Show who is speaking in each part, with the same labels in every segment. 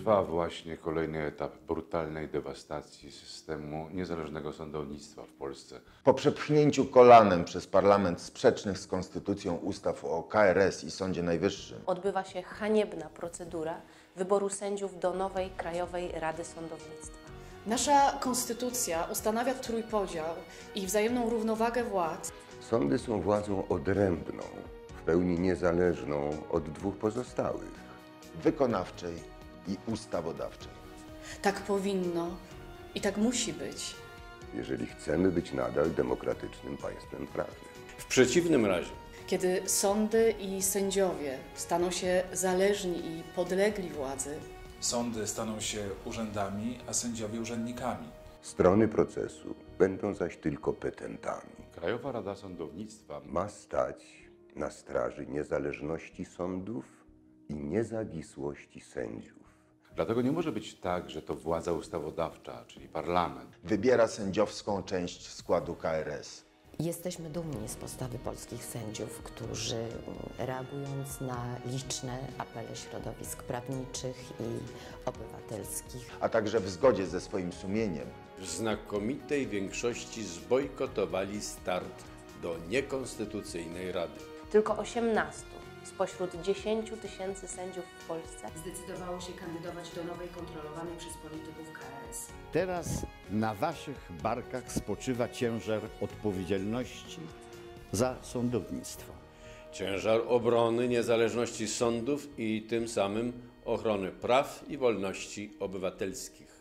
Speaker 1: Trwa właśnie kolejny etap brutalnej dewastacji systemu niezależnego sądownictwa w Polsce.
Speaker 2: Po przepchnięciu kolanem przez parlament sprzecznych z konstytucją ustaw o KRS i Sądzie Najwyższym
Speaker 3: Odbywa się haniebna procedura wyboru sędziów do nowej Krajowej Rady Sądownictwa.
Speaker 4: Nasza konstytucja ustanawia trójpodział i wzajemną równowagę władz.
Speaker 5: Sądy są władzą odrębną, w pełni niezależną od dwóch pozostałych.
Speaker 2: wykonawczej i ustawodawczej.
Speaker 4: Tak powinno i tak musi być.
Speaker 5: Jeżeli chcemy być nadal demokratycznym państwem prawnym.
Speaker 6: W przeciwnym razie
Speaker 4: Kiedy sądy i sędziowie staną się zależni i podlegli władzy,
Speaker 7: sądy staną się urzędami, a sędziowie urzędnikami.
Speaker 5: Strony procesu będą zaś tylko petentami.
Speaker 1: Krajowa Rada Sądownictwa
Speaker 5: Ma stać na straży niezależności sądów i niezawisłości sędziów.
Speaker 1: Dlatego nie może być tak, że to władza ustawodawcza, czyli parlament,
Speaker 2: Wybiera sędziowską część składu KRS.
Speaker 8: Jesteśmy dumni z postawy polskich sędziów, którzy reagując na liczne apele środowisk prawniczych i obywatelskich,
Speaker 2: A także w zgodzie ze swoim sumieniem
Speaker 6: w znakomitej większości zbojkotowali start do niekonstytucyjnej rady.
Speaker 3: Tylko 18 spośród 10 000 sędziów w Polsce
Speaker 9: zdecydowało się kandydować do nowej kontrolowanej przez polityków KRS.
Speaker 10: Teraz na waszych barkach spoczywa ciężar odpowiedzialności za sądownictwo.
Speaker 6: Ciężar obrony niezależności sądów i tym samym ochrony praw i wolności obywatelskich.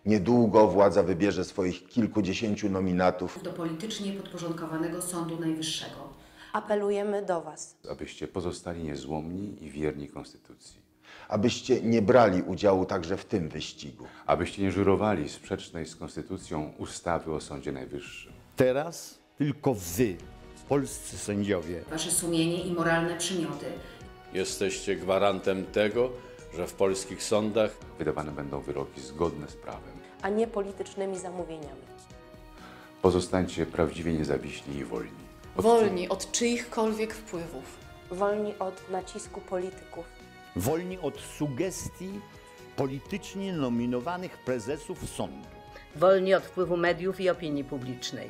Speaker 2: niedługo władza wybierze swoich kilkudziesięciu nominatów,
Speaker 9: Do politycznie podporządkowanego Sądu Najwyższego.
Speaker 3: apelujemy do Was.
Speaker 1: abyście pozostali niezłomni i wierni konstytucji.
Speaker 2: abyście nie brali udziału także w tym wyścigu.
Speaker 1: Abyście nie żurowali sprzecznej z konstytucją ustawy o Sądzie Najwyższym.
Speaker 10: Teraz tylko wy, polscy sędziowie,
Speaker 9: Wasze sumienie i moralne przymioty
Speaker 6: Jesteście gwarantem tego, że w polskich sądach
Speaker 1: Wydawane będą wyroki zgodne z prawem.
Speaker 3: A nie politycznymi zamówieniami.
Speaker 1: Pozostańcie prawdziwie niezawiśli i wolni.
Speaker 4: wolni od czyichkolwiek wpływów.
Speaker 3: Wolni od nacisku polityków.
Speaker 10: wolni od sugestii politycznie nominowanych prezesów sądu.
Speaker 11: Wolni od wpływu mediów i opinii publicznej.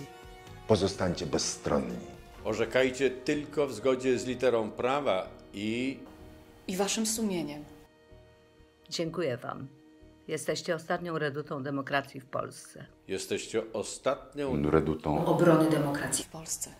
Speaker 2: Pozostańcie bezstronni.
Speaker 6: orzekajcie tylko w zgodzie z literą prawa i
Speaker 4: I waszym sumieniem.
Speaker 11: Dziękuję wam. Jesteście ostatnią redutą demokracji w Polsce.
Speaker 6: jesteście ostatnią
Speaker 1: Redutą
Speaker 9: obrony demokracji
Speaker 4: W Polsce.